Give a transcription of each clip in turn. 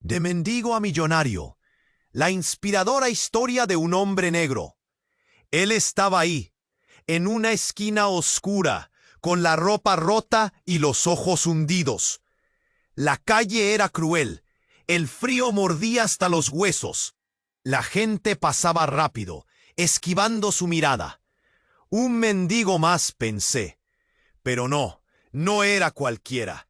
De mendigo a millonario, la inspiradora historia de un hombre negro. Él estaba ahí, en una esquina oscura, con la ropa rota y los ojos hundidos. La calle era cruel, el frío mordía hasta los huesos. La gente pasaba rápido, esquivando su mirada. Un mendigo más, pensé. Pero no era cualquiera.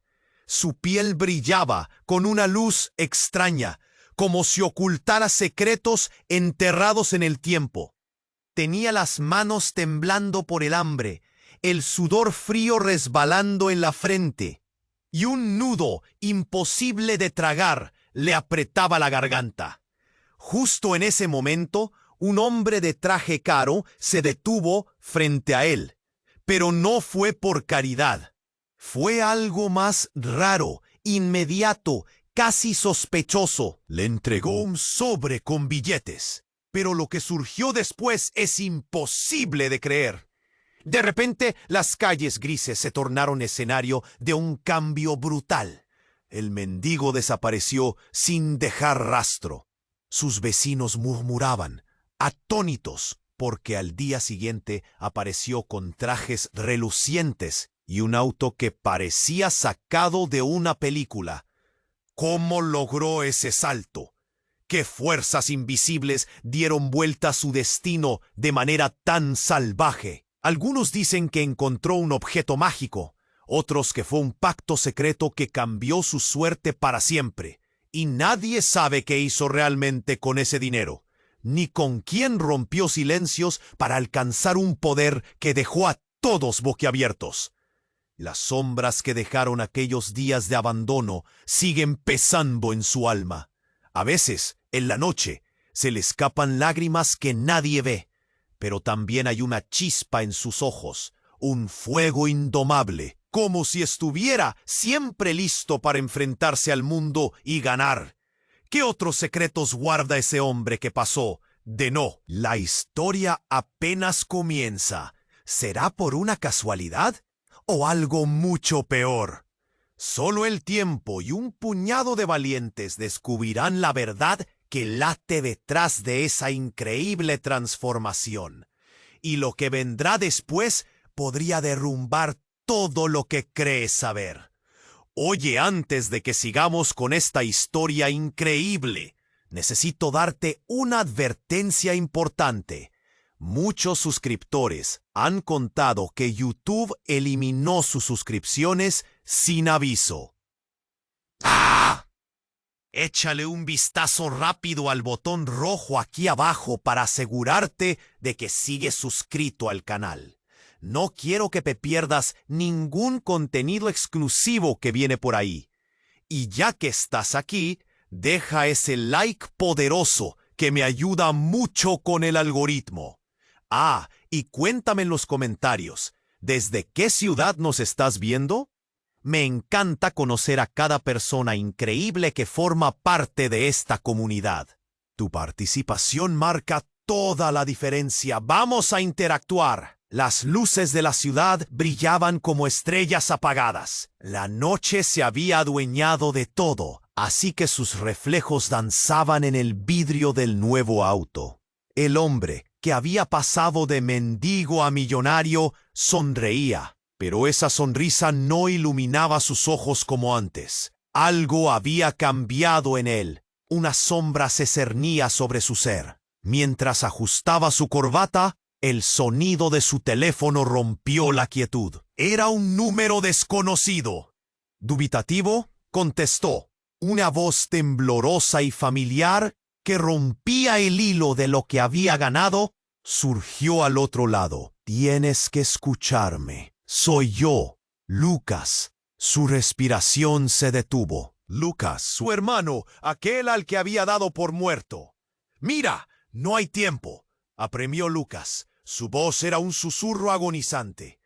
Su piel brillaba con una luz extraña, como si ocultara secretos enterrados en el tiempo. Tenía las manos temblando por el hambre, el sudor frío resbalando en la frente, y un nudo imposible de tragar le apretaba la garganta. Justo en ese momento, un hombre de traje caro se detuvo frente a él, pero no fue por caridad. Fue algo más raro, inmediato, casi sospechoso. Le entregó un sobre con billetes, pero lo que surgió después es imposible de creer. De repente, las calles grises se tornaron escenario de un cambio brutal. El mendigo desapareció sin dejar rastro. Sus vecinos murmuraban, atónitos, porque al día siguiente apareció con trajes relucientes y un auto que parecía sacado de una película. ¿Cómo logró ese salto? ¿Qué fuerzas invisibles dieron vuelta a su destino de manera tan salvaje? Algunos dicen que encontró un objeto mágico, otros que fue un pacto secreto que cambió su suerte para siempre. Y nadie sabe qué hizo realmente con ese dinero, ni con quién rompió silencios para alcanzar un poder que dejó a todos boquiabiertos. Las sombras que dejaron aquellos días de abandono siguen pesando en su alma. A veces, en la noche, se le escapan lágrimas que nadie ve, pero también hay una chispa en sus ojos, un fuego indomable, como si estuviera siempre listo para enfrentarse al mundo y ganar. ¿Qué otros secretos guarda ese hombre que pasó de no? La historia apenas comienza. ¿Será por una casualidad o algo mucho peor? Solo el tiempo y un puñado de valientes descubrirán la verdad que late detrás de esa increíble transformación. Y lo que vendrá después podría derrumbar todo lo que crees saber. Oye, antes de que sigamos con esta historia increíble, necesito darte una advertencia importante. Muchos suscriptores han contado que YouTube eliminó sus suscripciones sin aviso. ¡Ah! Échale un vistazo rápido al botón rojo aquí abajo para asegurarte de que sigues suscrito al canal. No quiero que te pierdas ningún contenido exclusivo que viene por ahí. Y ya que estás aquí, deja ese like poderoso que me ayuda mucho con el algoritmo. Ah, y cuéntame en los comentarios, ¿desde qué ciudad nos estás viendo? Me encanta conocer a cada persona increíble que forma parte de esta comunidad. Tu participación marca toda la diferencia. ¡Vamos a interactuar! Las luces de la ciudad brillaban como estrellas apagadas. La noche se había adueñado de todo, así que sus reflejos danzaban en el vidrio del nuevo auto. El hombre, que había pasado de mendigo a millonario, sonreía, pero esa sonrisa no iluminaba sus ojos como antes. Algo había cambiado en él. Una sombra se cernía sobre su ser. Mientras ajustaba su corbata, el sonido de su teléfono rompió la quietud. Era un número desconocido. Dubitativo, contestó. Una voz temblorosa y familiar que rompía el hilo de lo que había ganado, surgió al otro lado. Tienes que escucharme. Soy yo, Lucas. Su respiración se detuvo. Lucas, su hermano, aquel al que había dado por muerto. Mira, no hay tiempo, apremió Lucas. Su voz era un susurro agonizante.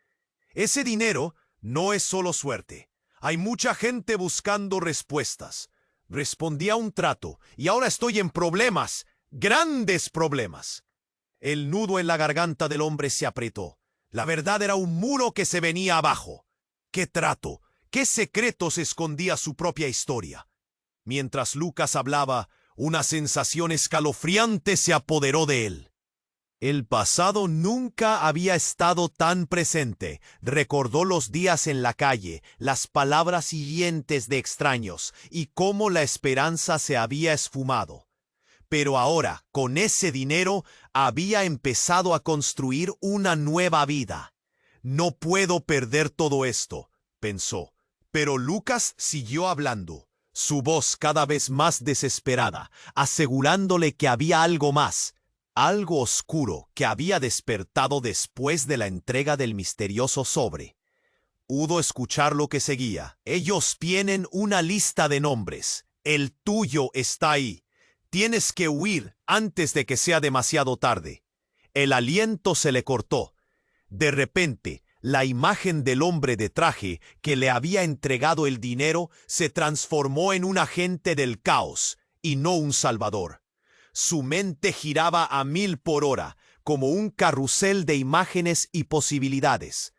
Ese dinero no es solo suerte. Hay mucha gente buscando respuestas. Respondí a un trato y ahora estoy en problemas, grandes problemas. El nudo en la garganta del hombre se apretó. La verdad era un muro que se venía abajo. ¿Qué trato? ¿Qué secretos escondía su propia historia? Mientras Lucas hablaba, una sensación escalofriante se apoderó de él. El pasado nunca había estado tan presente. Recordó los días en la calle, las palabras hirientes de extraños y cómo la esperanza se había esfumado. Pero ahora, con ese dinero, había empezado a construir una nueva vida. No puedo perder todo esto, pensó. Pero Lucas siguió hablando, su voz cada vez más desesperada, asegurándole que había algo más. Algo oscuro que había despertado después de la entrega del misterioso sobre. Pudo escuchar lo que seguía. Ellos tienen una lista de nombres. El tuyo está ahí. Tienes que huir antes de que sea demasiado tarde. El aliento se le cortó. De repente, la imagen del hombre de traje que le había entregado el dinero se transformó en un agente del caos y no un salvador. Su mente giraba a 1000 por hora, como un carrusel de imágenes y posibilidades.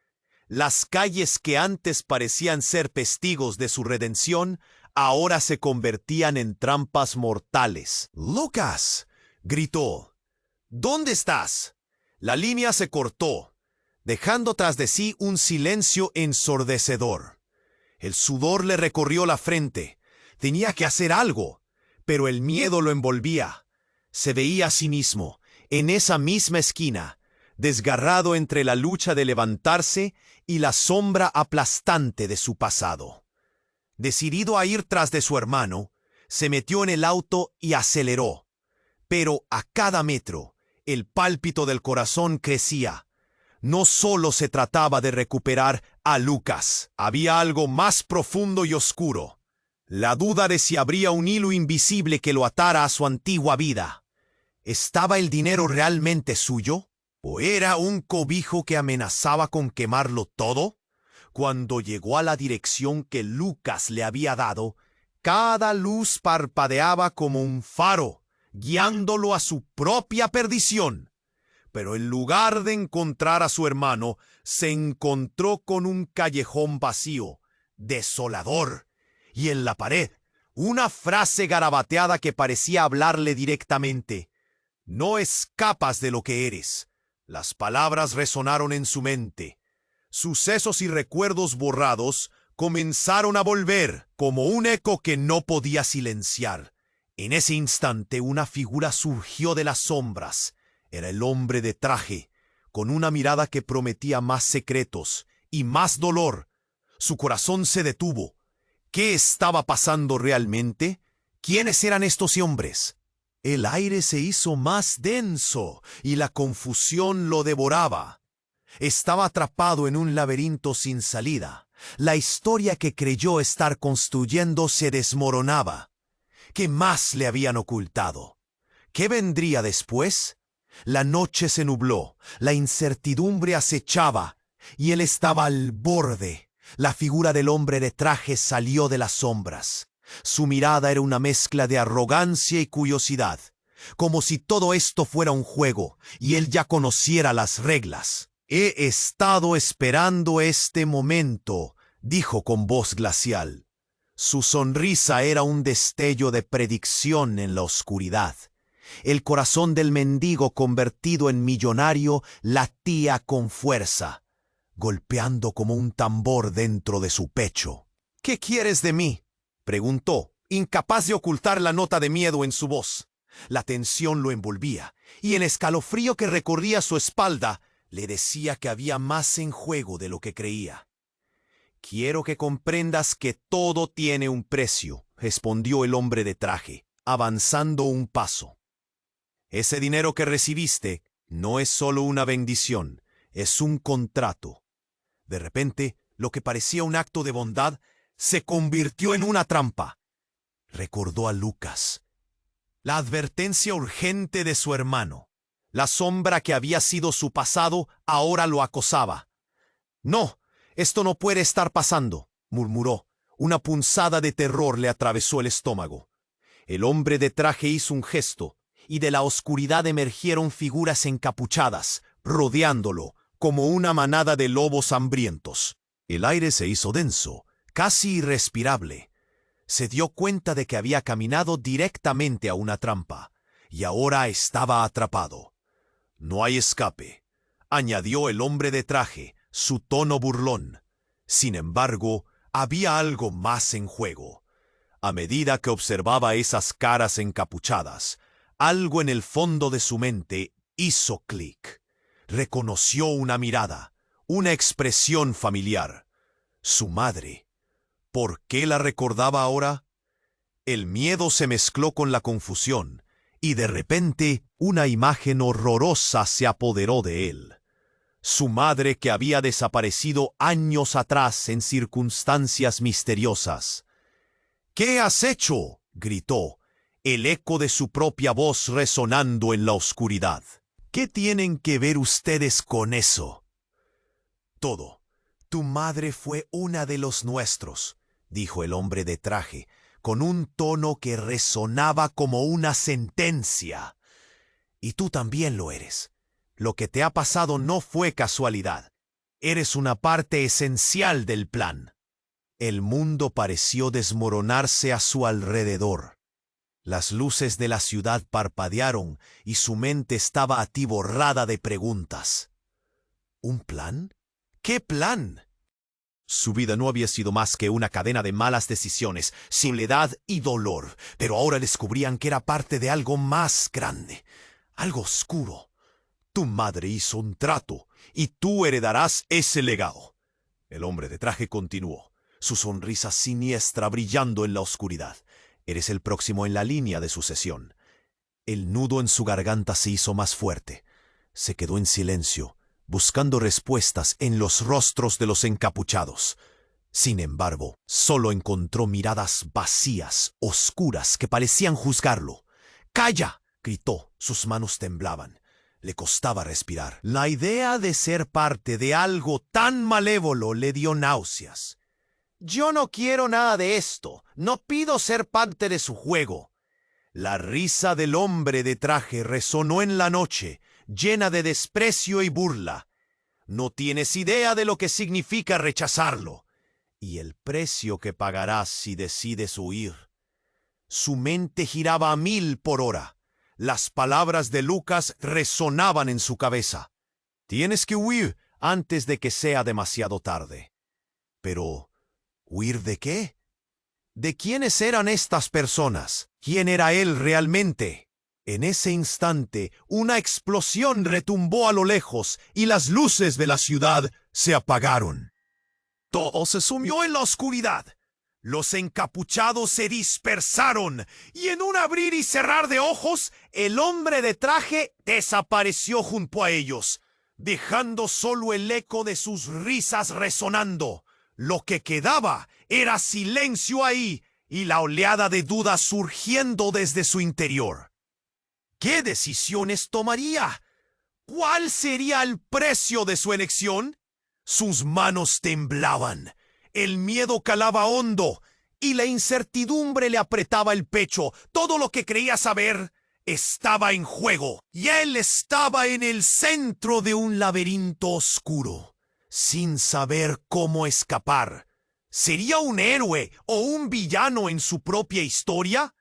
Las calles que antes parecían ser testigos de su redención, ahora se convertían en trampas mortales. «¡Lucas!», gritó. «¿Dónde estás?». La línea se cortó, dejando tras de sí un silencio ensordecedor. El sudor le recorrió la frente. Tenía que hacer algo, pero el miedo lo envolvía. Se veía a sí mismo, en esa misma esquina, desgarrado entre la lucha de levantarse y la sombra aplastante de su pasado. Decidido a ir tras de su hermano, se metió en el auto y aceleró. Pero a cada metro, el pálpito del corazón crecía. No solo se trataba de recuperar a Lucas, había algo más profundo y oscuro. La duda de si habría un hilo invisible que lo atara a su antigua vida. ¿Estaba el dinero realmente suyo? ¿O era un cobijo que amenazaba con quemarlo todo? Cuando llegó a la dirección que Lucas le había dado, cada luz parpadeaba como un faro, guiándolo a su propia perdición. Pero en lugar de encontrar a su hermano, se encontró con un callejón vacío, desolador, y en la pared, una frase garabateada que parecía hablarle directamente. «No escapas de lo que eres». Las palabras resonaron en su mente. Sucesos y recuerdos borrados comenzaron a volver, como un eco que no podía silenciar. En ese instante una figura surgió de las sombras. Era el hombre de traje, con una mirada que prometía más secretos y más dolor. Su corazón se detuvo. ¿Qué estaba pasando realmente? ¿Quiénes eran estos hombres? El aire se hizo más denso y la confusión lo devoraba. Estaba atrapado en un laberinto sin salida. La historia que creyó estar construyendo se desmoronaba. ¿Qué más le habían ocultado? ¿Qué vendría después? La noche se nubló, la incertidumbre acechaba, y él estaba al borde. La figura del hombre de traje salió de las sombras. Su mirada era una mezcla de arrogancia y curiosidad, como si todo esto fuera un juego y él ya conociera las reglas. «He estado esperando este momento», dijo con voz glacial. Su sonrisa era un destello de predicción en la oscuridad. El corazón del mendigo convertido en millonario latía con fuerza, golpeando como un tambor dentro de su pecho. «¿Qué quieres de mí?», preguntó, incapaz de ocultar la nota de miedo en su voz. La tensión lo envolvía, y el escalofrío que recorría su espalda le decía que había más en juego de lo que creía. «Quiero que comprendas que todo tiene un precio», respondió el hombre de traje, avanzando un paso. «Ese dinero que recibiste no es solo una bendición, es un contrato». De repente, lo que parecía un acto de bondad se convirtió en una trampa. Recordó a Lucas. La advertencia urgente de su hermano. La sombra que había sido su pasado ahora lo acosaba. «No, esto no puede estar pasando», murmuró. Una punzada de terror le atravesó el estómago. El hombre de traje hizo un gesto, y de la oscuridad emergieron figuras encapuchadas, rodeándolo, como una manada de lobos hambrientos. El aire se hizo denso, casi irrespirable. Se dio cuenta de que había caminado directamente a una trampa, y ahora estaba atrapado. «No hay escape», añadió el hombre de traje, su tono burlón. Sin embargo, había algo más en juego. A medida que observaba esas caras encapuchadas, algo en el fondo de su mente hizo clic. Reconoció una mirada, una expresión familiar. Su madre. ¿Por qué la recordaba ahora? El miedo se mezcló con la confusión, y de repente una imagen horrorosa se apoderó de él. Su madre, que había desaparecido años atrás en circunstancias misteriosas. «¿Qué has hecho?», gritó, el eco de su propia voz resonando en la oscuridad. «¿Qué tienen que ver ustedes con eso?» «Todo. Tu madre fue una de los nuestros», dijo el hombre de traje, con un tono que resonaba como una sentencia. «Y tú también lo eres. Lo que te ha pasado no fue casualidad. Eres una parte esencial del plan». El mundo pareció desmoronarse a su alrededor. Las luces de la ciudad parpadearon y su mente estaba atiborrada de preguntas. ¿Un plan? ¿Qué plan? Su vida no había sido más que una cadena de malas decisiones, soledad y dolor, pero ahora descubrían que era parte de algo más grande, algo oscuro. Tu madre hizo un trato, y tú heredarás ese legado. El hombre de traje continuó, su sonrisa siniestra brillando en la oscuridad. Eres el próximo en la línea de sucesión. El nudo en su garganta se hizo más fuerte. Se quedó en silencio, buscando respuestas en los rostros de los encapuchados. Sin embargo, solo encontró miradas vacías, oscuras, que parecían juzgarlo. «¡Calla!», gritó, sus manos temblaban. Le costaba respirar. La idea de ser parte de algo tan malévolo le dio náuseas. «Yo no quiero nada de esto. No pido ser parte de su juego». La risa del hombre de traje resonó en la noche, llena de desprecio y burla. «No tienes idea de lo que significa rechazarlo, y el precio que pagarás si decides huir». Su mente giraba a 1000 por hora. Las palabras de Lucas resonaban en su cabeza. «Tienes que huir antes de que sea demasiado tarde». Pero, ¿huir de qué? ¿De quiénes eran estas personas? ¿Quién era él realmente? En ese instante, una explosión retumbó a lo lejos y las luces de la ciudad se apagaron. Todo se sumió en la oscuridad. Los encapuchados se dispersaron y en un abrir y cerrar de ojos, el hombre de traje desapareció junto a ellos, dejando solo el eco de sus risas resonando. Lo que quedaba era silencio ahí y la oleada de dudas surgiendo desde su interior. ¿Qué decisiones tomaría? ¿Cuál sería el precio de su elección? Sus manos temblaban, el miedo calaba hondo y la incertidumbre le apretaba el pecho. Todo lo que creía saber estaba en juego y él estaba en el centro de un laberinto oscuro, sin saber cómo escapar. ¿Sería un héroe o un villano en su propia historia?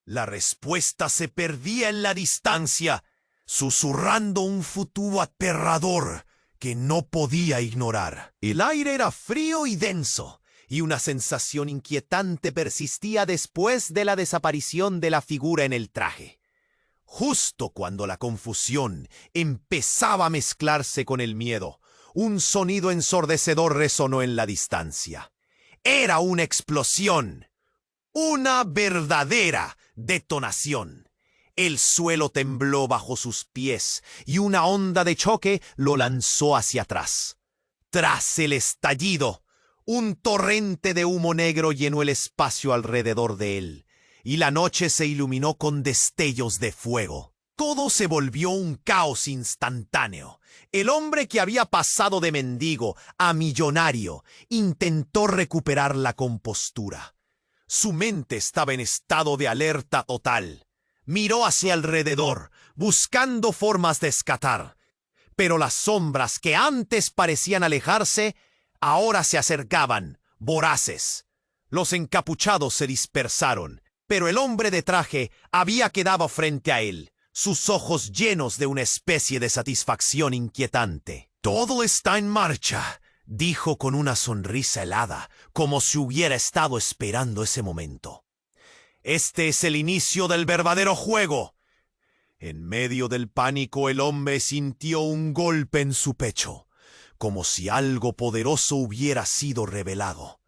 La respuesta se perdía en la distancia, susurrando un futuro aterrador que no podía ignorar. El aire era frío y denso, y una sensación inquietante persistía después de la desaparición de la figura en el traje. Justo cuando la confusión empezaba a mezclarse con el miedo, un sonido ensordecedor resonó en la distancia. Era una explosión, una verdadera detonación. El suelo tembló bajo sus pies y una onda de choque lo lanzó hacia atrás. Tras el estallido, un torrente de humo negro llenó el espacio alrededor de él, y la noche se iluminó con destellos de fuego. Todo se volvió un caos instantáneo. El hombre que había pasado de mendigo a millonario intentó recuperar la compostura. Su mente estaba en estado de alerta total. Miró hacia alrededor, buscando formas de escapar. Pero las sombras que antes parecían alejarse, ahora se acercaban, voraces. Los encapuchados se dispersaron, pero el hombre de traje había quedado frente a él, sus ojos llenos de una especie de satisfacción inquietante. «Todo está en marcha», dijo con una sonrisa helada, como si hubiera estado esperando ese momento. «Este es el inicio del verdadero juego». En medio del pánico, el hombre sintió un golpe en su pecho, como si algo poderoso hubiera sido revelado.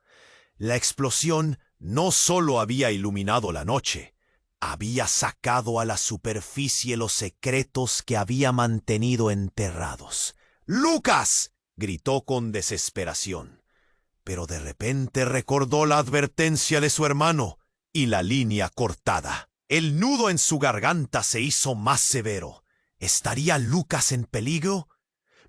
La explosión no solo había iluminado la noche, había sacado a la superficie los secretos que había mantenido enterrados. «¡Lucas!», gritó con desesperación. Pero de repente recordó la advertencia de su hermano y la línea cortada. El nudo en su garganta se hizo más severo. ¿Estaría Lucas en peligro?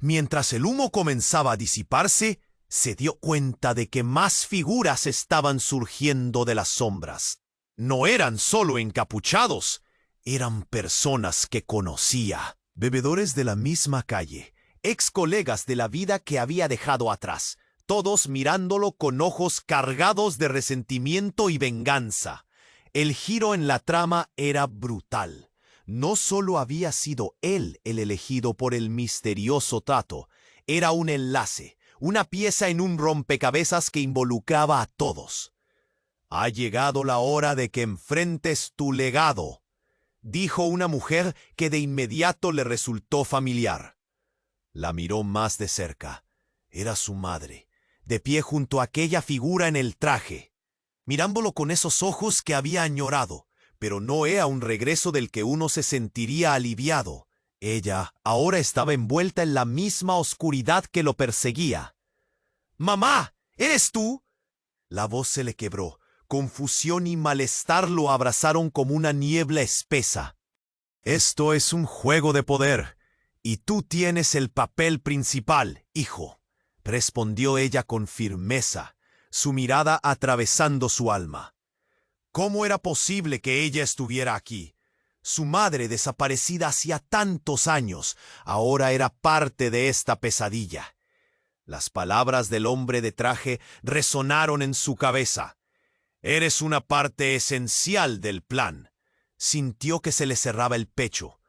Mientras el humo comenzaba a disiparse, se dio cuenta de que más figuras estaban surgiendo de las sombras. No eran solo encapuchados, eran personas que conocía, bebedores de la misma calle, ex colegas de la vida que había dejado atrás, todos mirándolo con ojos cargados de resentimiento y venganza. El giro en la trama era brutal. No solo había sido él el elegido por el misterioso trato, era un enlace, una pieza en un rompecabezas que involucraba a todos. «Ha llegado la hora de que enfrentes tu legado», dijo una mujer que de inmediato le resultó familiar. La miró más de cerca. Era su madre, de pie junto a aquella figura en el traje, mirándolo con esos ojos que había añorado, pero no era un regreso del que uno se sentiría aliviado. Ella ahora estaba envuelta en la misma oscuridad que lo perseguía. «¡Mamá! ¿Eres tú?». La voz se le quebró. Confusión y malestar lo abrazaron como una niebla espesa. «Esto es un juego de poder, y tú tienes el papel principal, hijo», respondió ella con firmeza, su mirada atravesando su alma. ¿Cómo era posible que ella estuviera aquí? Su madre, desaparecida hacía tantos años, ahora era parte de esta pesadilla. Las palabras del hombre de traje resonaron en su cabeza. «Eres una parte esencial del plan». Sintió que se le cerraba el pecho.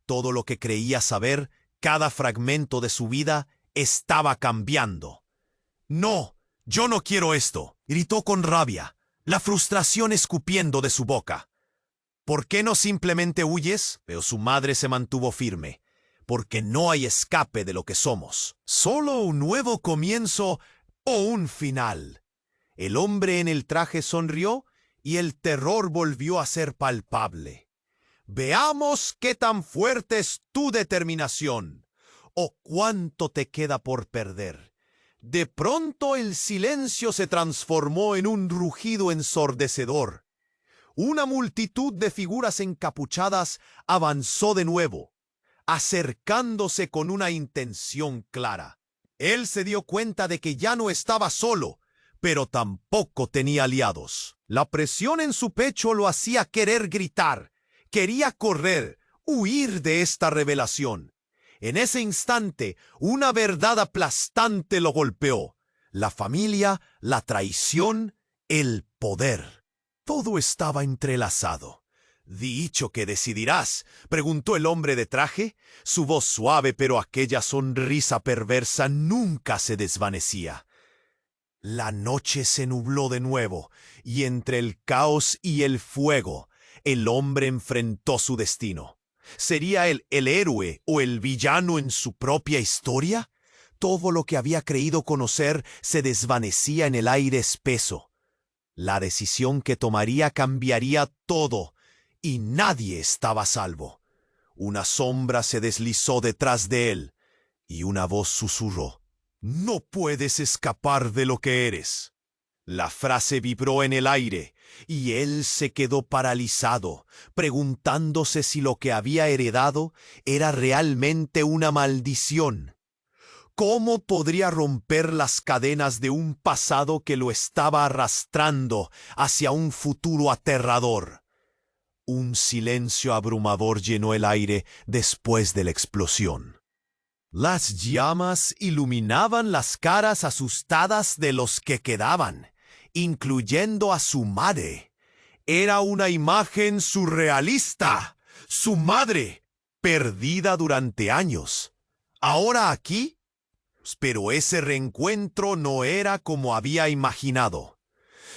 Todo lo que creía saber, cada fragmento de su vida, estaba cambiando. «No, yo no quiero esto», gritó con rabia, la frustración escupiendo de su boca. «¿Por qué no simplemente huyes?». Pero su madre se mantuvo firme. «Porque no hay escape de lo que somos. Solo un nuevo comienzo o un final». El hombre en el traje sonrió y el terror volvió a ser palpable. «Veamos qué tan fuerte es tu determinación, o cuánto te queda por perder». De pronto el silencio se transformó en un rugido ensordecedor. Una multitud de figuras encapuchadas avanzó de nuevo, acercándose con una intención clara. Él se dio cuenta de que ya no estaba solo, pero tampoco tenía aliados. La presión en su pecho lo hacía querer gritar. Quería correr, huir de esta revelación. En ese instante, una verdad aplastante lo golpeó. La familia, la traición, el poder. Todo estaba entrelazado. «¿Dicho que decidirás?», preguntó el hombre de traje. Su voz suave, pero aquella sonrisa perversa nunca se desvanecía. La noche se nubló de nuevo, y entre el caos y el fuego, el hombre enfrentó su destino. ¿Sería él el héroe o el villano en su propia historia? Todo lo que había creído conocer se desvanecía en el aire espeso. La decisión que tomaría cambiaría todo, y nadie estaba a salvo. Una sombra se deslizó detrás de él, y una voz susurró: «No puedes escapar de lo que eres». La frase vibró en el aire, y él se quedó paralizado, preguntándose si lo que había heredado era realmente una maldición. ¿Cómo podría romper las cadenas de un pasado que lo estaba arrastrando hacia un futuro aterrador? Un silencio abrumador llenó el aire después de la explosión. Las llamas iluminaban las caras asustadas de los que quedaban, incluyendo a su madre. Era una imagen surrealista. Su madre, perdida durante años. Ahora aquí. Pero ese reencuentro no era como había imaginado.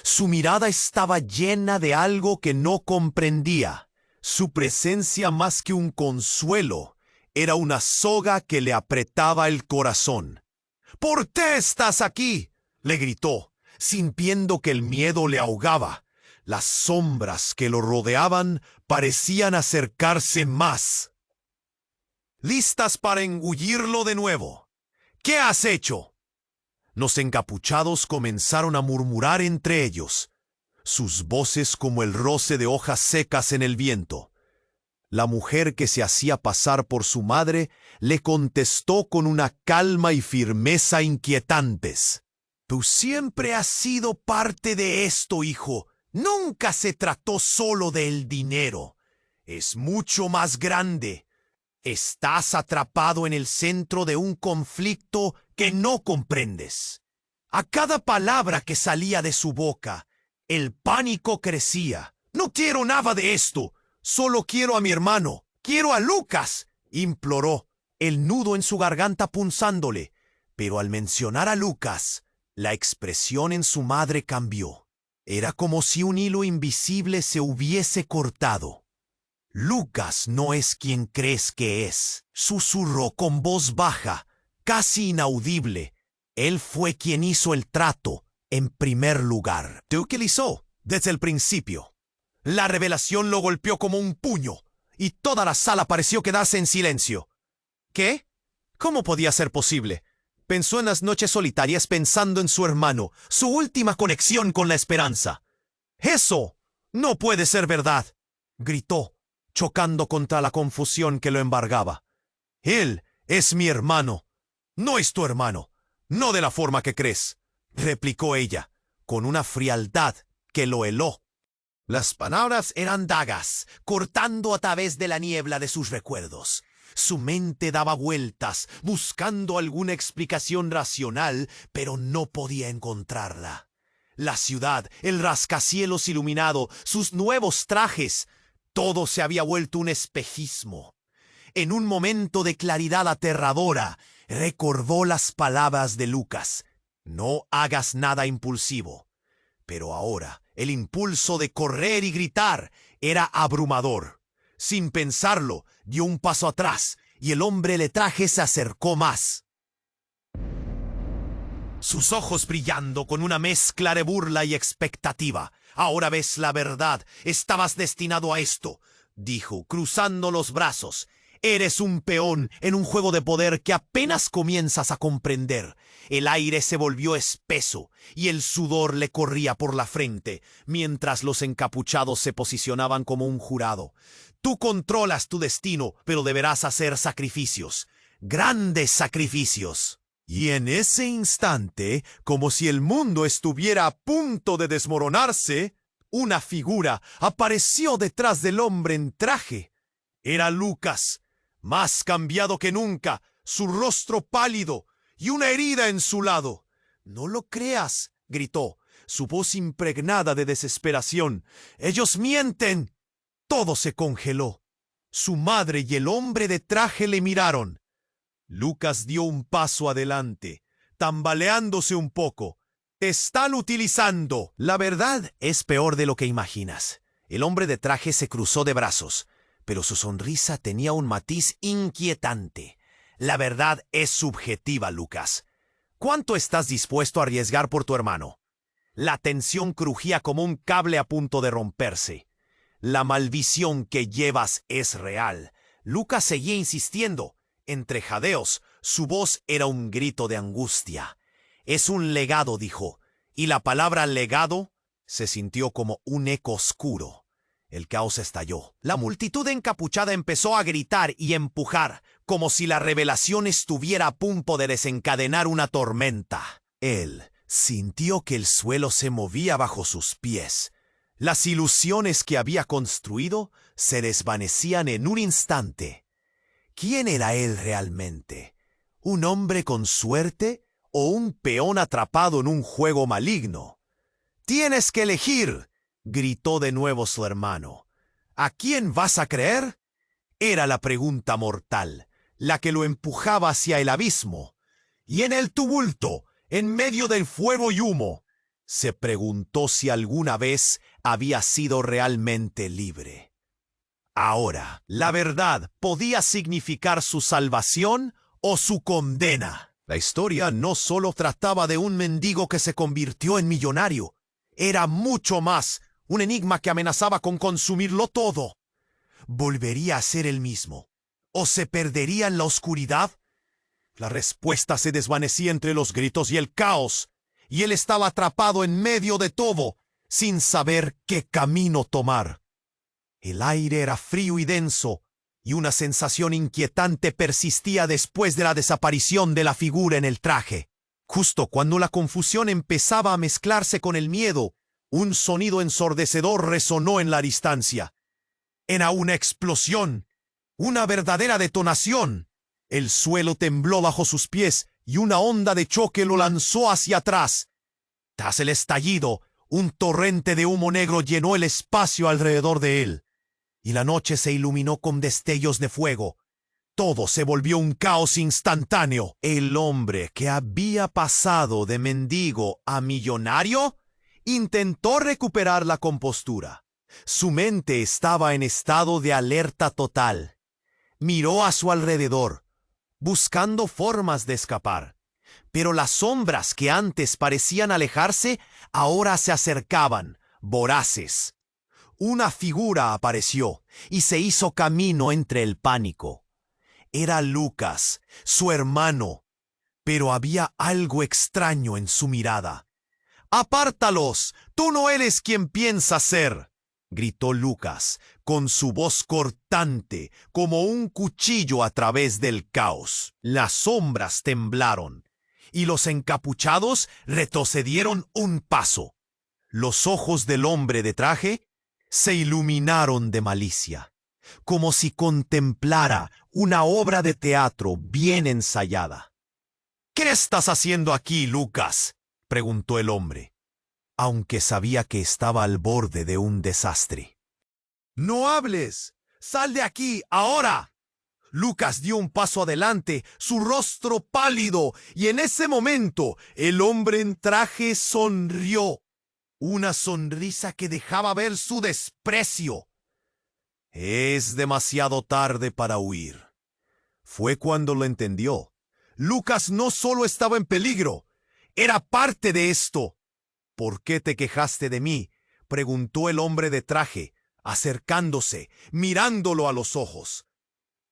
Su mirada estaba llena de algo que no comprendía. Su presencia, más que un consuelo, era una soga que le apretaba el corazón. «¿Por qué estás aquí?», le gritó, sintiendo que el miedo le ahogaba. Las sombras que lo rodeaban parecían acercarse más. «¿Listas para engullirlo de nuevo? ¿Qué has hecho?». Los encapuchados comenzaron a murmurar entre ellos, sus voces como el roce de hojas secas en el viento. La mujer que se hacía pasar por su madre le contestó con una calma y firmeza inquietantes. «Tú siempre has sido parte de esto, hijo. Nunca se trató solo del dinero. Es mucho más grande. Estás atrapado en el centro de un conflicto que no comprendes». A cada palabra que salía de su boca, el pánico crecía. «No quiero nada de esto. Solo quiero a mi hermano. Quiero a Lucas», imploró, el nudo en su garganta punzándole. Pero al mencionar a Lucas, la expresión en su madre cambió. Era como si un hilo invisible se hubiese cortado. «Lucas no es quien crees que es», susurró con voz baja, casi inaudible. «Él fue quien hizo el trato, en primer lugar. Te utilizó desde el principio». La revelación lo golpeó como un puño, y toda la sala pareció quedarse en silencio. ¿Qué? ¿Cómo podía ser posible? Pensó en las noches solitarias pensando en su hermano, su última conexión con la esperanza. «¡Eso no puede ser verdad!», gritó, chocando contra la confusión que lo embargaba. «Él es mi hermano. No es tu hermano. No de la forma que crees», replicó ella, con una frialdad que lo heló. Las palabras eran dagas, cortando a través de la niebla de sus recuerdos. Su mente daba vueltas, buscando alguna explicación racional, pero no podía encontrarla. La ciudad, el rascacielos iluminado, sus nuevos trajes, todo se había vuelto un espejismo. En un momento de claridad aterradora, recordó las palabras de Lucas: «No hagas nada impulsivo». Pero ahora, el impulso de correr y gritar era abrumador. Sin pensarlo, dio un paso atrás, y el hombre de traje se acercó más. Sus ojos brillando con una mezcla de burla y expectativa. «Ahora ves la verdad. Estabas destinado a esto», dijo, cruzando los brazos. «Eres un peón en un juego de poder que apenas comienzas a comprender». El aire se volvió espeso y el sudor le corría por la frente, mientras los encapuchados se posicionaban como un jurado. «Tú controlas tu destino, pero deberás hacer sacrificios. Grandes sacrificios». Y en ese instante, como si el mundo estuviera a punto de desmoronarse, una figura apareció detrás del hombre en traje. Era Lucas, más cambiado que nunca, su rostro pálido y una herida en su lado. «No lo creas», gritó, su voz impregnada de desesperación. «Ellos mienten». Todo se congeló. Su madre y el hombre de traje le miraron. Lucas dio un paso adelante, tambaleándose un poco. «Te están utilizando». «La verdad es peor de lo que imaginas». El hombre de traje se cruzó de brazos, pero su sonrisa tenía un matiz inquietante. «La verdad es subjetiva, Lucas. ¿Cuánto estás dispuesto a arriesgar por tu hermano?». La tensión crujía como un cable a punto de romperse. «La maldición que llevas es real». Lucas seguía insistiendo. Entre jadeos, su voz era un grito de angustia. «Es un legado», dijo, y la palabra legado se sintió como un eco oscuro. El caos estalló. La multitud encapuchada empezó a gritar y empujar, como si la revelación estuviera a punto de desencadenar una tormenta. Él sintió que el suelo se movía bajo sus pies. Las ilusiones que había construido se desvanecían en un instante. ¿Quién era él realmente? ¿Un hombre con suerte o un peón atrapado en un juego maligno? Tienes que elegir, gritó de nuevo su hermano. ¿A quién vas a creer? Era la pregunta mortal, la que lo empujaba hacia el abismo. Y en el tumulto, en medio del fuego y humo, se preguntó si alguna vez había sido realmente libre. Ahora, la verdad podía significar su salvación o su condena. La historia no solo trataba de un mendigo que se convirtió en millonario. Era mucho más, un enigma que amenazaba con consumirlo todo. ¿Volvería a ser el mismo? ¿O se perdería en la oscuridad? La respuesta se desvanecía entre los gritos y el caos, y él estaba atrapado en medio de todo, sin saber qué camino tomar. El aire era frío y denso, y una sensación inquietante persistía después de la desaparición de la figura en el traje. Justo cuando la confusión empezaba a mezclarse con el miedo, un sonido ensordecedor resonó en la distancia. Era una explosión, una verdadera detonación. El suelo tembló bajo sus pies y una onda de choque lo lanzó hacia atrás. Tras el estallido, un torrente de humo negro llenó el espacio alrededor de él, y la noche se iluminó con destellos de fuego. Todo se volvió un caos instantáneo. El hombre que había pasado de mendigo a millonario intentó recuperar la compostura. Su mente estaba en estado de alerta total. Miró a su alrededor, buscando formas de escapar. Pero las sombras que antes parecían alejarse, ahora se acercaban, voraces. Una figura apareció y se hizo camino entre el pánico. Era Lucas, su hermano, pero había algo extraño en su mirada. «¡Apártalos! ¡Tú no eres quien piensas ser!», gritó Lucas, con su voz cortante como un cuchillo a través del caos. Las sombras temblaron, y los encapuchados retrocedieron un paso. Los ojos del hombre de traje se iluminaron de malicia, como si contemplara una obra de teatro bien ensayada. «¿Qué estás haciendo aquí, Lucas?», preguntó el hombre, aunque sabía que estaba al borde de un desastre. «¡No hables! ¡Sal de aquí, ahora!». Lucas dio un paso adelante, su rostro pálido, y en ese momento el hombre en traje sonrió. Una sonrisa que dejaba ver su desprecio. «Es demasiado tarde para huir». Fue cuando lo entendió. Lucas no solo estaba en peligro, era parte de esto. «¿Por qué te quejaste de mí?», preguntó el hombre de traje, acercándose, mirándolo a los ojos.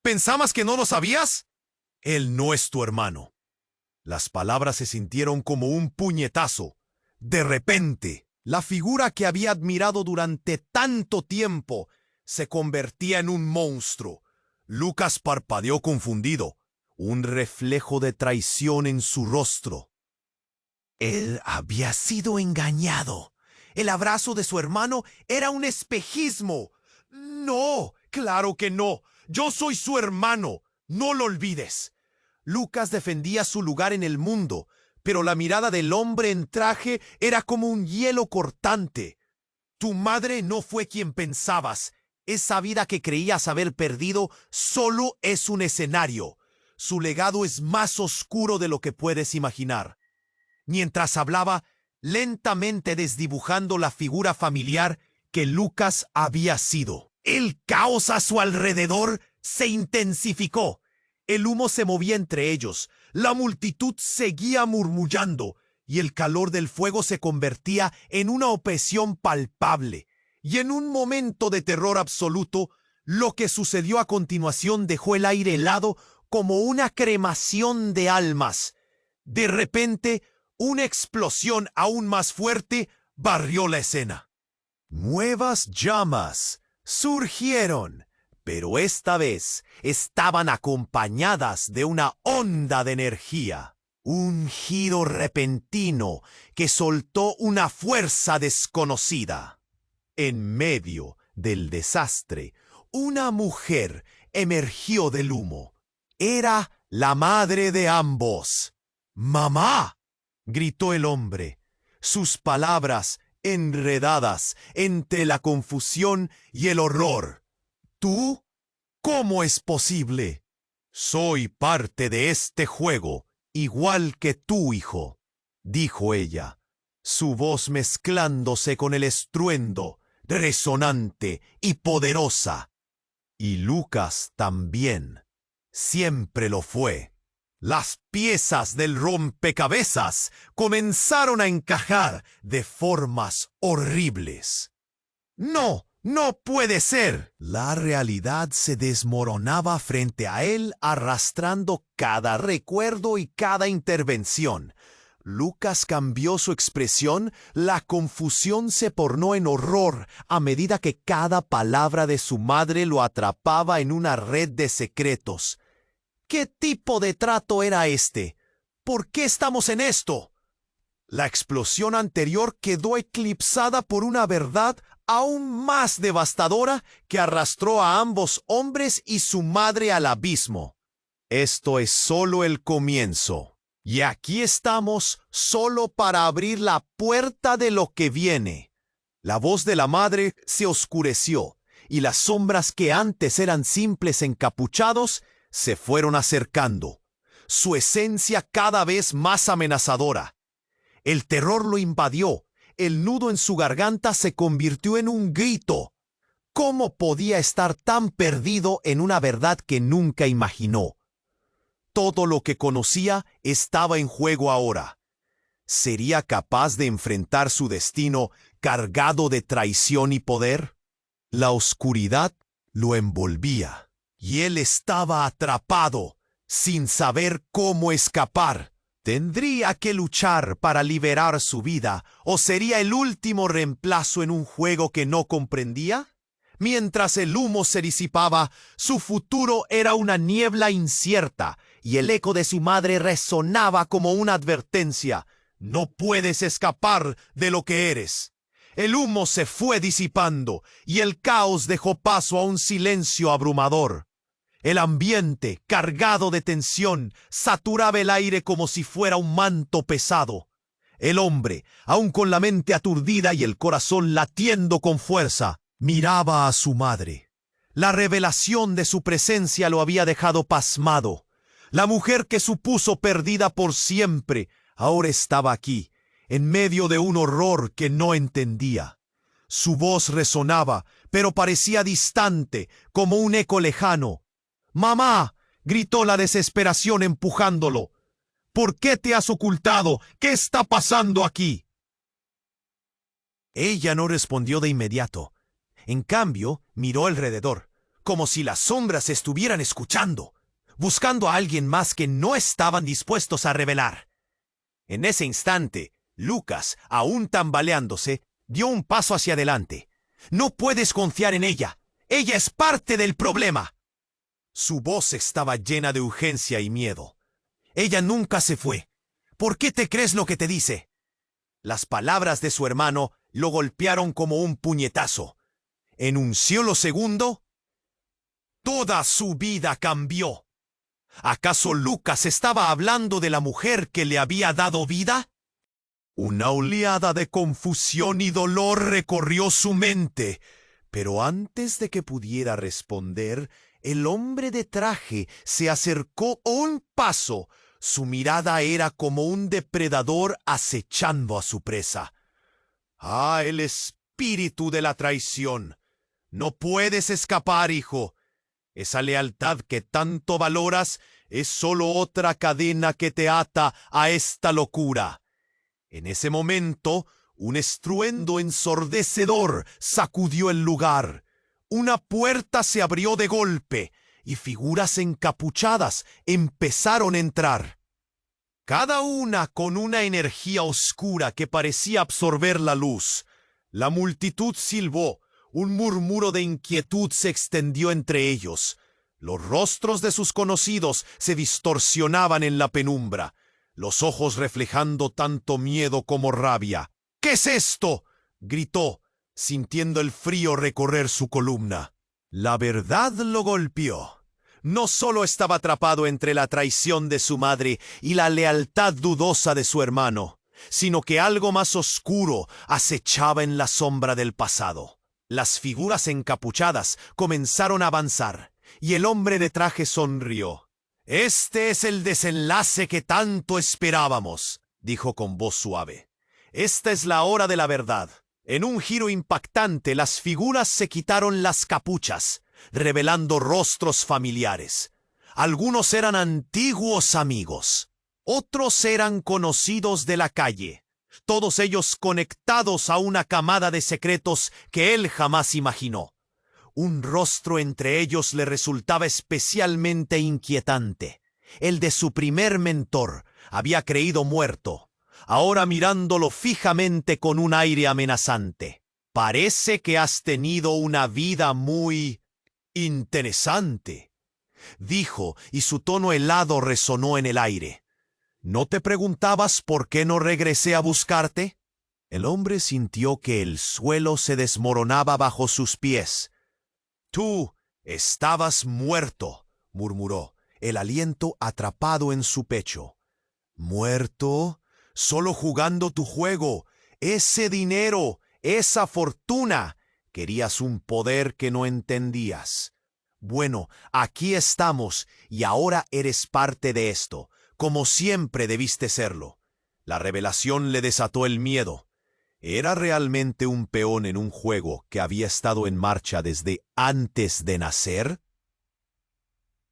«¿Pensabas que no lo sabías? Él no es tu hermano». Las palabras se sintieron como un puñetazo. De repente, la figura que había admirado durante tanto tiempo se convertía en un monstruo. Lucas parpadeó confundido, un reflejo de traición en su rostro. Él había sido engañado. El abrazo de su hermano era un espejismo. «No, claro que no. Yo soy su hermano. No lo olvides». Lucas defendía su lugar en el mundo, pero la mirada del hombre en traje era como un hielo cortante. «Tu madre no fue quien pensabas. Esa vida que creías haber perdido solo es un escenario. Su legado es más oscuro de lo que puedes imaginar». Mientras hablaba, lentamente desdibujando la figura familiar que Lucas había sido. El caos a su alrededor se intensificó. El humo se movía entre ellos, la multitud seguía murmullando, y el calor del fuego se convertía en una opresión palpable. Y en un momento de terror absoluto, lo que sucedió a continuación dejó el aire helado como una cremación de almas. De repente, una explosión aún más fuerte barrió la escena. Nuevas llamas surgieron, pero esta vez estaban acompañadas de una onda de energía. Un giro repentino que soltó una fuerza desconocida. En medio del desastre, una mujer emergió del humo. Era la madre de ambos. «¡Mamá!», gritó el hombre. Sus palabras enredadas entre la confusión y el horror. ¿Tú? ¿Cómo es posible? Soy parte de este juego, igual que tú, hijo, dijo ella, su voz mezclándose con el estruendo, resonante y poderosa. Y Lucas también. Siempre lo fue. Las piezas del rompecabezas comenzaron a encajar de formas horribles. ¡No! ¡No puede ser! La realidad se desmoronaba frente a él, arrastrando cada recuerdo y cada intervención. Lucas cambió su expresión, la confusión se tornó en horror a medida que cada palabra de su madre lo atrapaba en una red de secretos. ¿Qué tipo de trato era este? ¿Por qué estamos en esto? La explosión anterior quedó eclipsada por una verdad aún más devastadora que arrastró a ambos hombres y su madre al abismo. Esto es solo el comienzo. Y aquí estamos solo para abrir la puerta de lo que viene. La voz de la madre se oscureció, y las sombras que antes eran simples encapuchados se fueron acercando, su esencia cada vez más amenazadora. El terror lo invadió, el nudo en su garganta se convirtió en un grito. ¿Cómo podía estar tan perdido en una verdad que nunca imaginó? Todo lo que conocía estaba en juego ahora. ¿Sería capaz de enfrentar su destino cargado de traición y poder? La oscuridad lo envolvía, y él estaba atrapado, sin saber cómo escapar. ¿Tendría que luchar para liberar su vida, o sería el último reemplazo en un juego que no comprendía? Mientras el humo se disipaba, su futuro era una niebla incierta, y el eco de su madre resonaba como una advertencia. No puedes escapar de lo que eres. El humo se fue disipando, y el caos dejó paso a un silencio abrumador. El ambiente, cargado de tensión, saturaba el aire como si fuera un manto pesado. El hombre, aun con la mente aturdida y el corazón latiendo con fuerza, miraba a su madre. La revelación de su presencia lo había dejado pasmado. La mujer que supuso perdida por siempre, ahora estaba aquí, en medio de un horror que no entendía. Su voz resonaba, pero parecía distante, como un eco lejano. «¡Mamá!», gritó la desesperación empujándolo. «¿Por qué te has ocultado? ¿Qué está pasando aquí?». Ella no respondió de inmediato. En cambio, miró alrededor, como si las sombras estuvieran escuchando, buscando a alguien más que no estaban dispuestos a revelar. En ese instante, Lucas, aún tambaleándose, dio un paso hacia adelante. «No puedes confiar en ella. Ella es parte del problema». Su voz estaba llena de urgencia y miedo. «Ella nunca se fue. ¿Por qué te crees lo que te dice?». Las palabras de su hermano lo golpearon como un puñetazo. En un solo segundo, toda su vida cambió. ¿Acaso Lucas estaba hablando de la mujer que le había dado vida? Una oleada de confusión y dolor recorrió su mente, pero antes de que pudiera responder, el hombre de traje se acercó un paso. Su mirada era como un depredador acechando a su presa. «¡Ah, el espíritu de la traición! No puedes escapar, hijo. Esa lealtad que tanto valoras es solo otra cadena que te ata a esta locura». En ese momento, un estruendo ensordecedor sacudió el lugar. Una puerta se abrió de golpe y figuras encapuchadas empezaron a entrar. Cada una con una energía oscura que parecía absorber la luz. La multitud silbó, un murmuro de inquietud se extendió entre ellos. Los rostros de sus conocidos se distorsionaban en la penumbra, los ojos reflejando tanto miedo como rabia. «¿Qué es esto?», gritó, sintiendo el frío recorrer su columna. La verdad lo golpeó. No solo estaba atrapado entre la traición de su madre y la lealtad dudosa de su hermano. sino que algo más oscuro acechaba en la sombra del pasado. Las figuras encapuchadas comenzaron a avanzar, y el hombre de traje sonrió. «Este es el desenlace que tanto esperábamos», dijo con voz suave. «Esta es la hora de la verdad». En un giro impactante, las figuras se quitaron las capuchas, revelando rostros familiares. Algunos eran antiguos amigos, otros eran conocidos de la calle, todos ellos conectados a una camada de secretos que él jamás imaginó. Un rostro entre ellos le resultaba especialmente inquietante. El de su primer mentor había creído muerto, ahora mirándolo fijamente con un aire amenazante. «Parece que has tenido una vida muy interesante», dijo, y su tono helado resonó en el aire. «¿No te preguntabas por qué no regresé a buscarte?» El hombre sintió que el suelo se desmoronaba bajo sus pies. «Tú estabas muerto», murmuró, el aliento atrapado en su pecho. «¿Muerto? Solo jugando tu juego. Ese dinero, esa fortuna. Querías un poder que no entendías. Bueno, aquí estamos y ahora eres parte de esto, como siempre debiste serlo». La revelación le desató el miedo. ¿Era realmente un peón en un juego que había estado en marcha desde antes de nacer?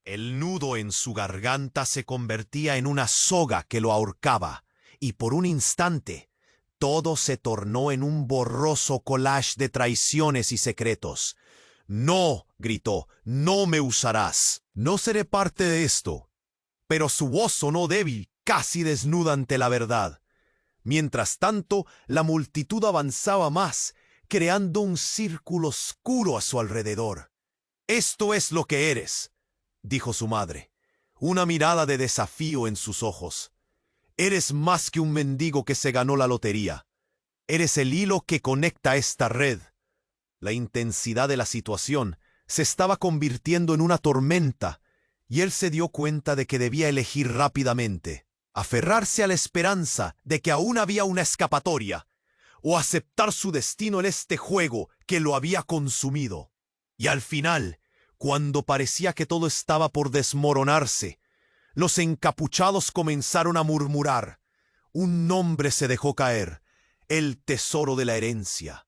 El nudo en su garganta se convertía en una soga que lo ahorcaba, y por un instante todo se tornó en un borroso collage de traiciones y secretos. «No», gritó, «no me usarás. No seré parte de esto». Pero su voz sonó débil, casi desnuda ante la verdad. Mientras tanto, la multitud avanzaba más, creando un círculo oscuro a su alrededor. «Esto es lo que eres», dijo su madre, una mirada de desafío en sus ojos. «Eres más que un mendigo que se ganó la lotería. Eres el hilo que conecta esta red». La intensidad de la situación se estaba convirtiendo en una tormenta, y él se dio cuenta de que debía elegir rápidamente: aferrarse a la esperanza de que aún había una escapatoria, o aceptar su destino en este juego que lo había consumido. Y al final, cuando parecía que todo estaba por desmoronarse, los encapuchados comenzaron a murmurar. Un nombre se dejó caer: el tesoro de la herencia.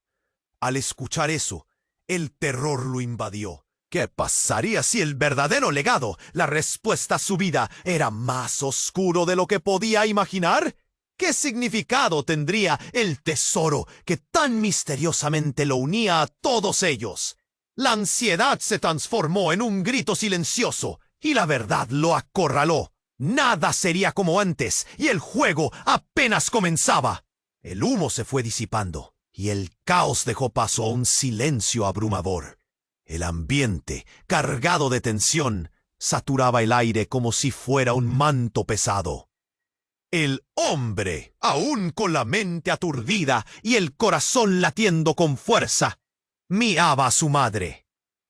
Al escuchar eso, el terror lo invadió. ¿Qué pasaría si el verdadero legado, la respuesta a su vida, era más oscuro de lo que podía imaginar? ¿Qué significado tendría el tesoro que tan misteriosamente lo unía a todos ellos? La ansiedad se transformó en un grito silencioso, y la verdad lo acorraló. Nada sería como antes, y el juego apenas comenzaba. El humo se fue disipando, y el caos dejó paso a un silencio abrumador. El ambiente, cargado de tensión, saturaba el aire como si fuera un manto pesado. El hombre, aún con la mente aturdida y el corazón latiendo con fuerza, miraba a su madre.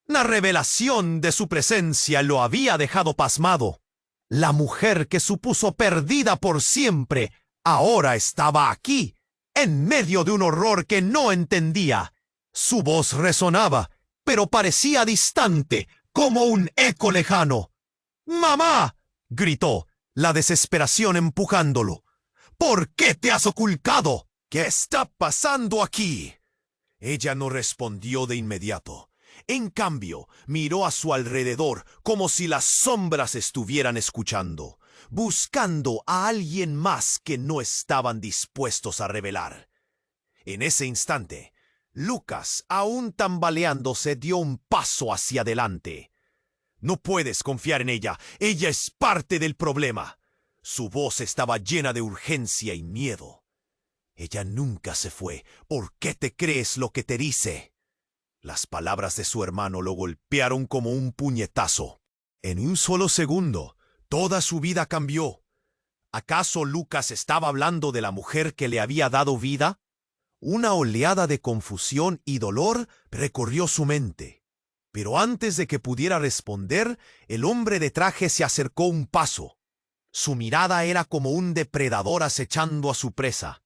La revelación de su presencia lo había dejado pasmado. La mujer que supuso perdida por siempre, ahora estaba aquí, en medio de un horror que no entendía. Su voz resonaba, pero parecía distante, como un eco lejano. «¡Mamá!», gritó, la desesperación empujándolo. «¿Por qué te has ocultado? ¿Qué está pasando aquí?». Ella no respondió de inmediato. En cambio, miró a su alrededor como si las sombras estuvieran escuchando, buscando a alguien más que no estaban dispuestos a revelar. En ese instante, Lucas, aún tambaleándose, dio un paso hacia adelante. «No puedes confiar en ella. Ella es parte del problema». Su voz estaba llena de urgencia y miedo. «Ella nunca se fue. ¿Por qué te crees lo que te dice?». Las palabras de su hermano lo golpearon como un puñetazo. En un solo segundo, toda su vida cambió. ¿Acaso Lucas estaba hablando de la mujer que le había dado vida? Una oleada de confusión y dolor recorrió su mente. Pero antes de que pudiera responder, el hombre de traje se acercó un paso. Su mirada era como un depredador acechando a su presa.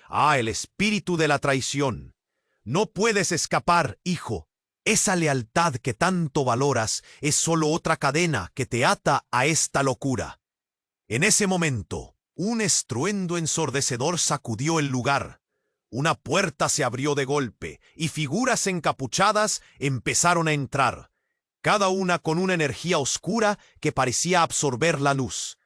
Ah, el espíritu de la traición. No puedes escapar, hijo. Esa lealtad que tanto valoras es solo otra cadena que te ata a esta locura. En ese momento, un estruendo ensordecedor sacudió el lugar. Una puerta se abrió de golpe y figuras encapuchadas empezaron a entrar, cada una con una energía oscura que parecía absorber la luz.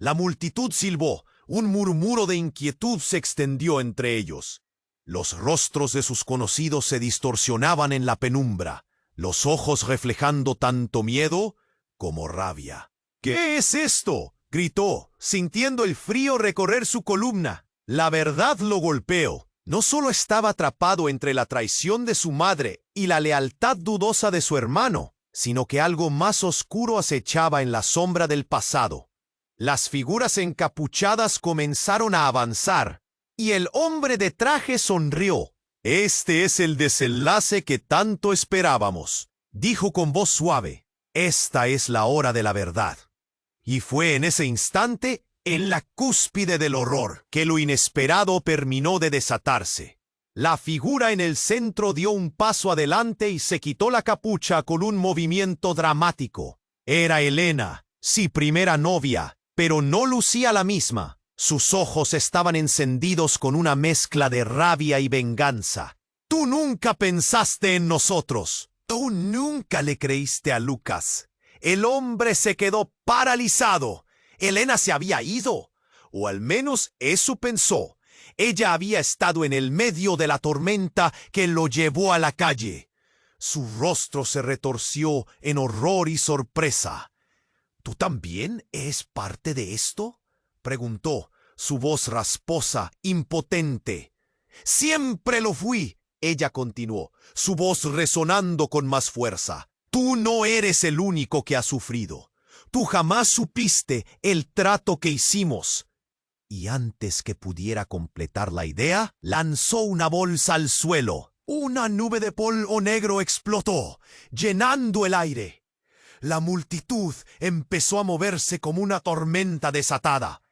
La multitud silbó, un murmuro de inquietud se extendió entre ellos. Los rostros de sus conocidos se distorsionaban en la penumbra, los ojos reflejando tanto miedo como rabia. ¿Qué es esto?, gritó, sintiendo el frío recorrer su columna. La verdad lo golpeó. No solo estaba atrapado entre la traición de su madre y la lealtad dudosa de su hermano, sino que algo más oscuro acechaba en la sombra del pasado. Las figuras encapuchadas comenzaron a avanzar, y el hombre de traje sonrió. «Este es el desenlace que tanto esperábamos», dijo con voz suave. «Esta es la hora de la verdad». Y fue en ese instante, en la cúspide del horror, que lo inesperado terminó de desatarse. La figura en el centro dio un paso adelante y se quitó la capucha con un movimiento dramático. Era Helena, sí, primera novia, pero no lucía la misma. Sus ojos estaban encendidos con una mezcla de rabia y venganza. «Tú nunca pensaste en nosotros. Tú nunca le creíste a Lucas». El hombre se quedó paralizado. Helena se había ido, o al menos eso pensó. Ella había estado en el medio de la tormenta que lo llevó a la calle. Su rostro se retorció en horror y sorpresa. «¿Tú también eres parte de esto?», preguntó, su voz rasposa, impotente. «Siempre lo fui», ella continuó, su voz resonando con más fuerza. «Tú no eres el único que ha sufrido. Tú jamás supiste el trato que hicimos». Y antes que pudiera completar la idea, lanzó una bolsa al suelo. Una nube de polvo negro explotó, llenando el aire. La multitud empezó a moverse como una tormenta desatada.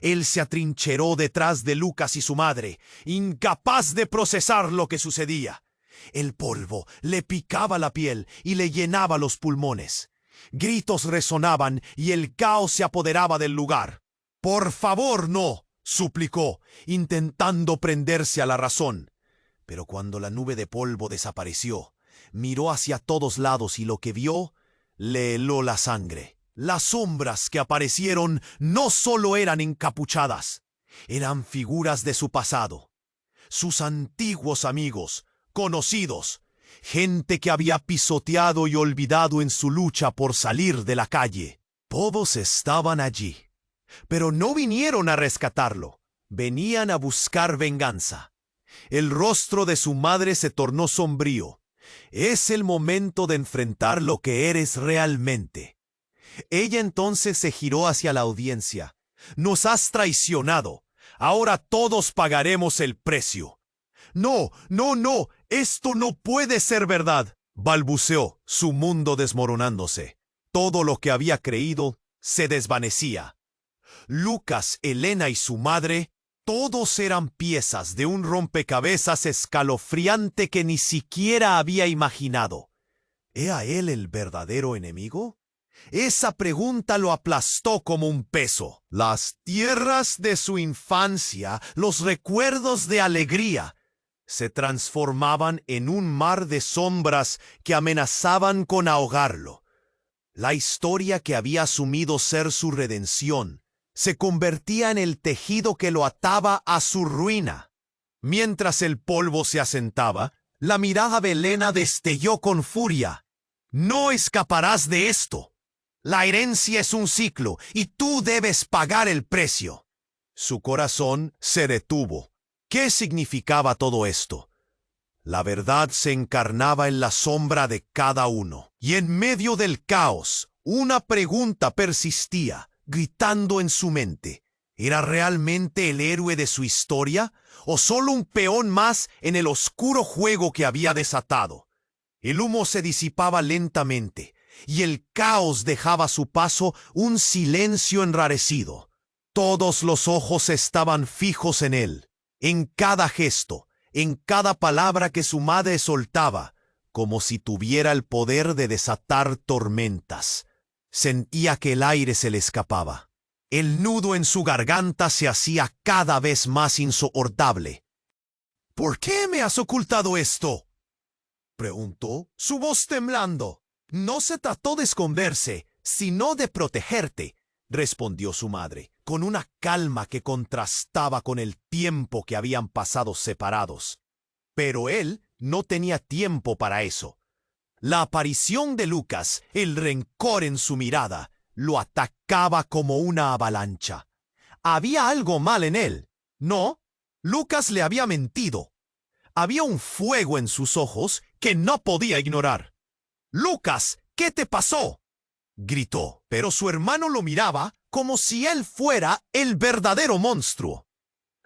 Él se atrincheró detrás de Lucas y su madre, incapaz de procesar lo que sucedía. El polvo le picaba la piel y le llenaba los pulmones. Gritos resonaban y el caos se apoderaba del lugar. «Por favor, no», suplicó, intentando prenderse a la razón. Pero cuando la nube de polvo desapareció, miró hacia todos lados y lo que vio le heló la sangre. Las sombras que aparecieron no solo eran encapuchadas, eran figuras de su pasado. Sus antiguos amigos, conocidos, gente que había pisoteado y olvidado en su lucha por salir de la calle. Todos estaban allí, pero no vinieron a rescatarlo, venían a buscar venganza. El rostro de su madre se tornó sombrío. «Es el momento de enfrentar lo que eres realmente». Ella entonces se giró hacia la audiencia. «Nos has traicionado. Ahora todos pagaremos el precio». «No, no, no, esto no puede ser verdad», balbuceó, su mundo desmoronándose. Todo lo que había creído se desvanecía. Lucas, Helena y su madre, todos eran piezas de un rompecabezas escalofriante que ni siquiera había imaginado. ¿Era él el verdadero enemigo? Esa pregunta lo aplastó como un peso. Las tierras de su infancia, los recuerdos de alegría, se transformaban en un mar de sombras que amenazaban con ahogarlo. La historia que había asumido ser su redención se convertía en el tejido que lo ataba a su ruina. Mientras el polvo se asentaba, la mirada de Helena destelló con furia. «No escaparás de esto. La herencia es un ciclo y tú debes pagar el precio». Su corazón se detuvo. ¿Qué significaba todo esto? La verdad se encarnaba en la sombra de cada uno. Y en medio del caos, una pregunta persistía, gritando en su mente. ¿Era realmente el héroe de su historia o solo un peón más en el oscuro juego que había desatado? El humo se disipaba lentamente y el caos dejaba a su paso un silencio enrarecido. Todos los ojos estaban fijos en él, en cada gesto, en cada palabra que su madre soltaba, como si tuviera el poder de desatar tormentas. Sentía que el aire se le escapaba. El nudo en su garganta se hacía cada vez más insoportable. «¿Por qué me has ocultado esto?», preguntó, su voz temblando. «No se trató de esconderse, sino de protegerte», respondió su madre, con una calma que contrastaba con el tiempo que habían pasado separados. Pero él no tenía tiempo para eso. La aparición de Lucas, el rencor en su mirada, lo atacaba como una avalancha. Había algo mal en él. No, Lucas le había mentido. Había un fuego en sus ojos que no podía ignorar. «Lucas, ¿qué te pasó?», gritó, pero su hermano lo miraba como si él fuera el verdadero monstruo.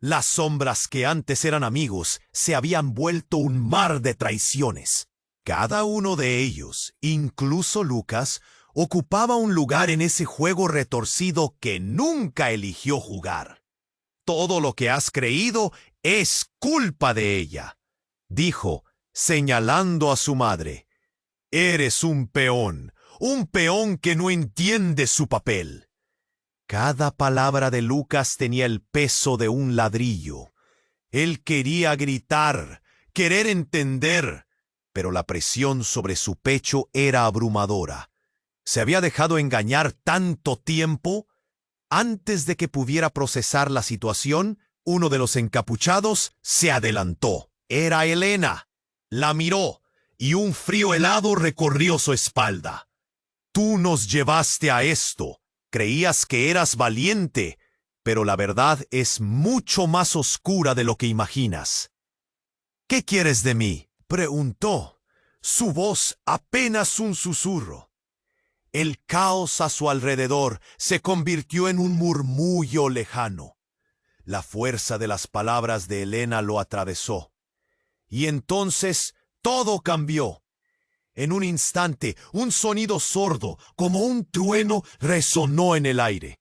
Las sombras que antes eran amigos se habían vuelto un mar de traiciones. Cada uno de ellos, incluso Lucas, ocupaba un lugar en ese juego retorcido que nunca eligió jugar. «Todo lo que has creído es culpa de ella», dijo, señalando a su madre. «Eres un peón que no entiende su papel». Cada palabra de Lucas tenía el peso de un ladrillo. Él quería gritar, querer entender, pero la presión sobre su pecho era abrumadora. ¿Se había dejado engañar tanto tiempo? Antes de que pudiera procesar la situación, uno de los encapuchados se adelantó. Era Elena. La miró y un frío helado recorrió su espalda. «Tú nos llevaste a esto. Creías que eras valiente, pero la verdad es mucho más oscura de lo que imaginas». «¿Qué quieres de mí?», preguntó, su voz apenas un susurro. El caos a su alrededor se convirtió en un murmullo lejano. La fuerza de las palabras de Elena lo atravesó. Y entonces todo cambió. En un instante, un sonido sordo, como un trueno, resonó en el aire.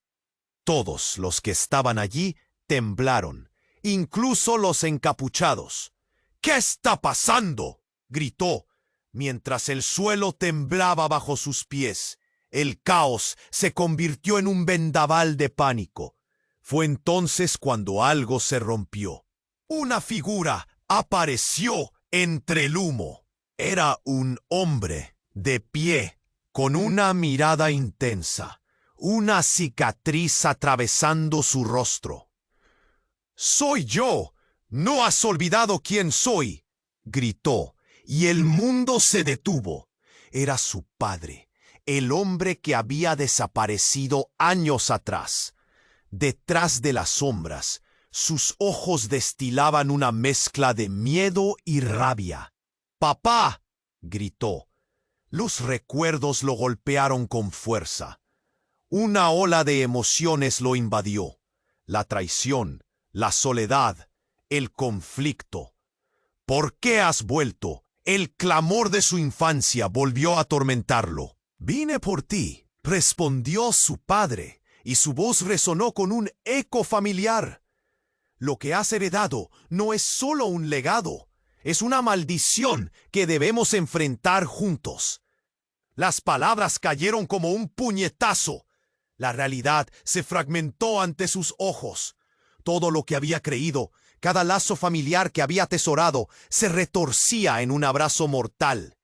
Todos los que estaban allí temblaron, incluso los encapuchados. «¿Qué está pasando?», gritó, mientras el suelo temblaba bajo sus pies. El caos se convirtió en un vendaval de pánico. Fue entonces cuando algo se rompió. Una figura apareció entre el humo. Era un hombre, de pie, con una mirada intensa, una cicatriz atravesando su rostro. «¡Soy yo! ¿No has olvidado quién soy?», gritó, y el mundo se detuvo. Era su padre, el hombre que había desaparecido años atrás. Detrás de las sombras, sus ojos destilaban una mezcla de miedo y rabia. «¡Papá!», gritó. Los recuerdos lo golpearon con fuerza. Una ola de emociones lo invadió. La traición, la soledad, el conflicto. «¿Por qué has vuelto?», el clamor de su infancia volvió a atormentarlo. «Vine por ti», respondió su padre, y su voz resonó con un eco familiar. «Lo que has heredado no es solo un legado, es una maldición que debemos enfrentar juntos». Las palabras cayeron como un puñetazo. La realidad se fragmentó ante sus ojos. Todo lo que había creído, cada lazo familiar que había atesorado, se retorcía en un abrazo mortal.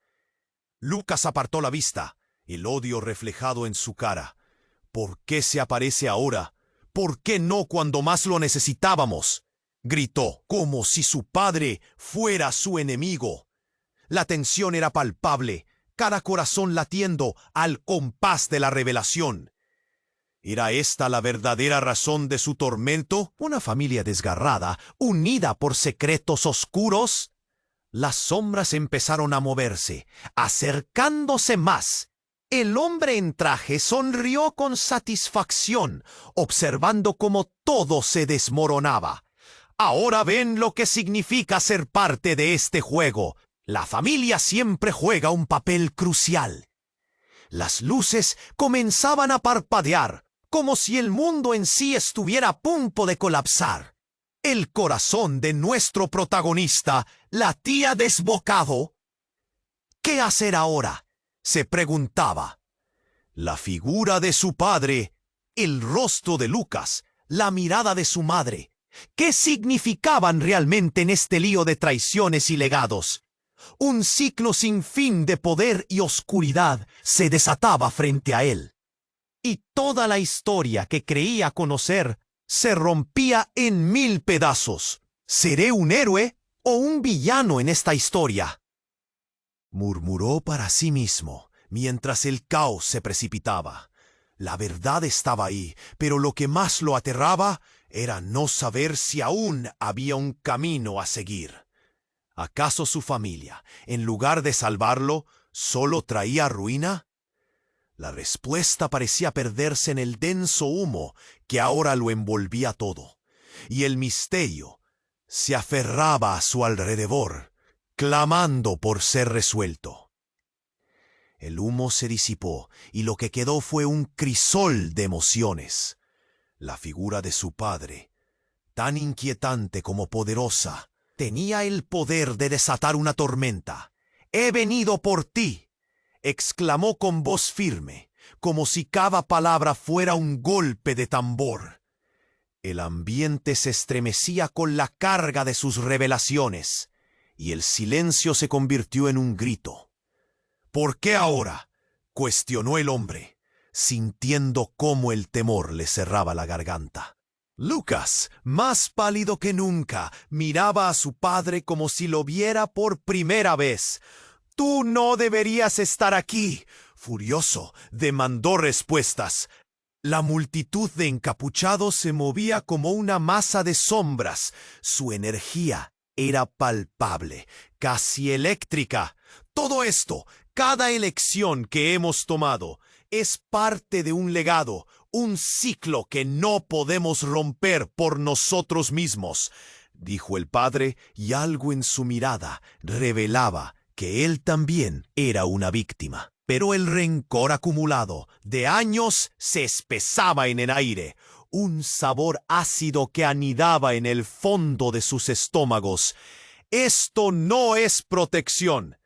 Lucas apartó la vista, el odio reflejado en su cara. «¿Por qué se aparece ahora? ¿Por qué no cuando más lo necesitábamos?», gritó, como si su padre fuera su enemigo. La tensión era palpable, cada corazón latiendo al compás de la revelación. ¿Era esta la verdadera razón de su tormento? ¿Una familia desgarrada, unida por secretos oscuros? Las sombras empezaron a moverse, acercándose más. El hombre en traje sonrió con satisfacción, observando cómo todo se desmoronaba. «Ahora ven lo que significa ser parte de este juego. La familia siempre juega un papel crucial». Las luces comenzaban a parpadear. como si el mundo en sí estuviera a punto de colapsar. El corazón de nuestro protagonista latía desbocado. ¿Qué hacer ahora?, se preguntaba. La figura de su padre, el rostro de Lucas, la mirada de su madre, ¿qué significaban realmente en este lío de traiciones y legados? Un ciclo sin fin de poder y oscuridad se desataba frente a él. Y toda la historia que creía conocer se rompía en 1000 pedazos. ¿Seré un héroe o un villano en esta historia?, murmuró para sí mismo mientras el caos se precipitaba. La verdad estaba ahí, pero lo que más lo aterraba era no saber si aún había un camino a seguir. ¿Acaso su familia, en lugar de salvarlo, solo traía ruina? La respuesta parecía perderse en el denso humo que ahora lo envolvía todo, y el misterio se aferraba a su alrededor, clamando por ser resuelto. El humo se disipó y lo que quedó fue un crisol de emociones. La figura de su padre, tan inquietante como poderosa, tenía el poder de desatar una tormenta. «He venido por ti», exclamó con voz firme, como si cada palabra fuera un golpe de tambor. El ambiente se estremecía con la carga de sus revelaciones, y el silencio se convirtió en un grito. «¿Por qué ahora?», cuestionó el hombre, sintiendo cómo el temor le cerraba la garganta. Lucas, más pálido que nunca, miraba a su padre como si lo viera por primera vez. «Tú no deberías estar aquí», furioso, demandó respuestas. La multitud de encapuchados se movía como una masa de sombras. Su energía era palpable, casi eléctrica. Todo esto, cada elección que hemos tomado, es parte de un legado, un ciclo que no podemos romper por nosotros mismos, dijo el padre, y algo en su mirada revelaba que él también era una víctima. Pero el rencor acumulado de años se espesaba en el aire, un sabor ácido que anidaba en el fondo de sus estómagos. «Esto no es protección,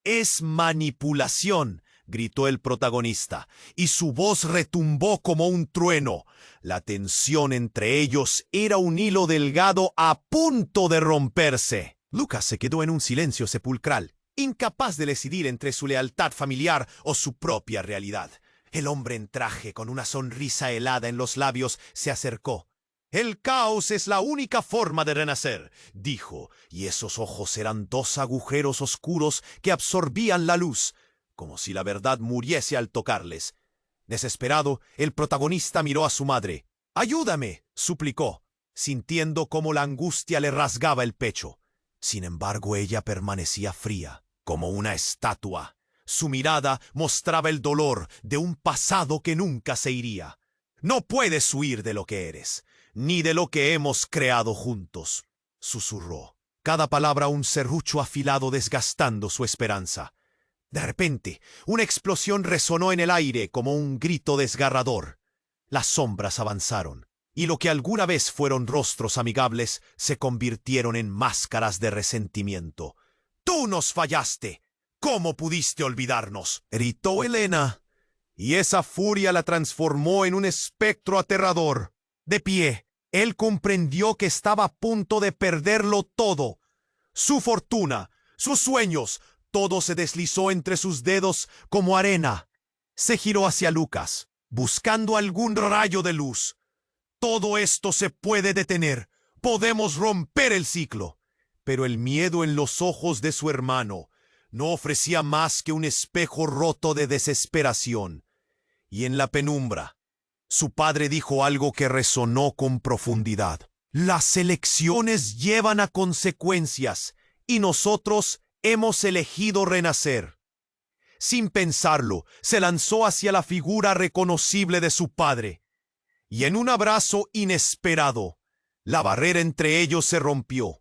es manipulación», gritó el protagonista, y su voz retumbó como un trueno. La tensión entre ellos era un hilo delgado a punto de romperse. Lucas se quedó en un silencio sepulcral, incapaz de decidir entre su lealtad familiar o su propia realidad. El hombre en traje, con una sonrisa helada en los labios, se acercó. «El caos es la única forma de renacer», dijo, y esos ojos eran 2 agujeros oscuros que absorbían la luz, como si la verdad muriese al tocarles. Desesperado, el protagonista miró a su madre. «Ayúdame», suplicó, sintiendo cómo la angustia le rasgaba el pecho. Sin embargo, ella permanecía fría, como una estatua. Su mirada mostraba el dolor de un pasado que nunca se iría. «No puedes huir de lo que eres, ni de lo que hemos creado juntos», susurró, cada palabra un serrucho afilado desgastando su esperanza. De repente, una explosión resonó en el aire como un grito desgarrador. Las sombras avanzaron, y lo que alguna vez fueron rostros amigables se convirtieron en máscaras de resentimiento. «Tú nos fallaste. ¿Cómo pudiste olvidarnos?», gritó Elena, y esa furia la transformó en un espectro aterrador. De pie, él comprendió que estaba a punto de perderlo todo. Su fortuna, sus sueños, todo se deslizó entre sus dedos como arena. Se giró hacia Lucas, buscando algún rayo de luz. «Todo esto se puede detener. Podemos romper el ciclo». Pero el miedo en los ojos de su hermano no ofrecía más que un espejo roto de desesperación. Y en la penumbra, su padre dijo algo que resonó con profundidad. «Las elecciones llevan a consecuencias, y nosotros hemos elegido renacer». Sin pensarlo, se lanzó hacia la figura reconocible de su padre, y en un abrazo inesperado, la barrera entre ellos se rompió.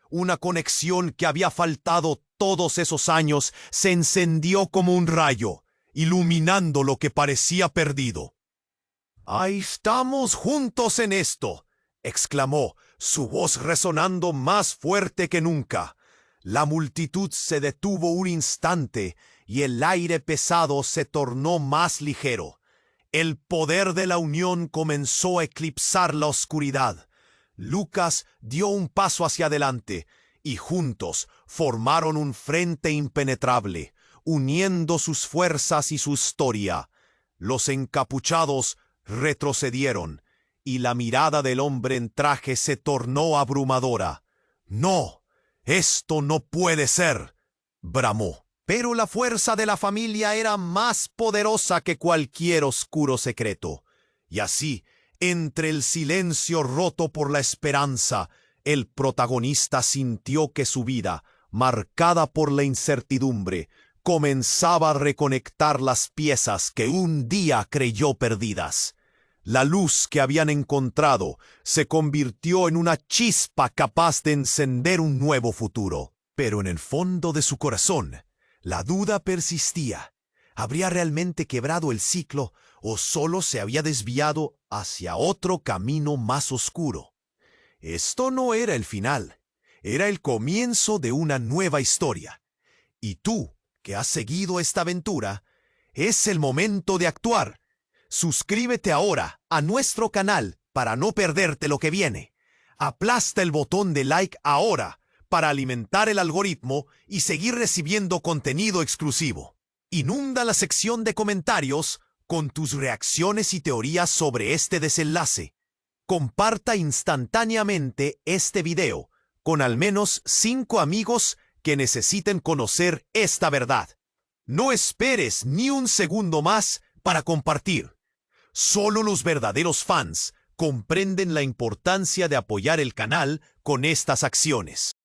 Una conexión que había faltado todos esos años se encendió como un rayo, iluminando lo que parecía perdido. Ahí estamos juntos en esto, exclamó, su voz resonando más fuerte que nunca. La multitud se detuvo un instante y el aire pesado se tornó más ligero. El poder de la unión comenzó a eclipsar la oscuridad. Lucas dio un paso hacia adelante y juntos formaron un frente impenetrable, uniendo sus fuerzas y su historia. Los encapuchados retrocedieron y la mirada del hombre en traje se tornó abrumadora. «No, esto no puede ser», bramó. Pero la fuerza de la familia era más poderosa que cualquier oscuro secreto. Y así, entre el silencio roto por la esperanza, el protagonista sintió que su vida, marcada por la incertidumbre, comenzaba a reconectar las piezas que un día creyó perdidas. La luz que habían encontrado se convirtió en una chispa capaz de encender un nuevo futuro. Pero en el fondo de su corazón, la duda persistía. ¿Habría realmente quebrado el ciclo o solo se había desviado hacia otro camino más oscuro? Esto no era el final, era el comienzo de una nueva historia. Y tú, que has seguido esta aventura, es el momento de actuar. Suscríbete ahora a nuestro canal para no perderte lo que viene. Aplasta el botón de like ahora para alimentar el algoritmo y seguir recibiendo contenido exclusivo. Inunda la sección de comentarios con tus reacciones y teorías sobre este desenlace. Comparta instantáneamente este video con al menos 5 amigos que necesiten conocer esta verdad. No esperes ni un segundo más para compartir. Solo los verdaderos fans comprenden la importancia de apoyar el canal con estas acciones.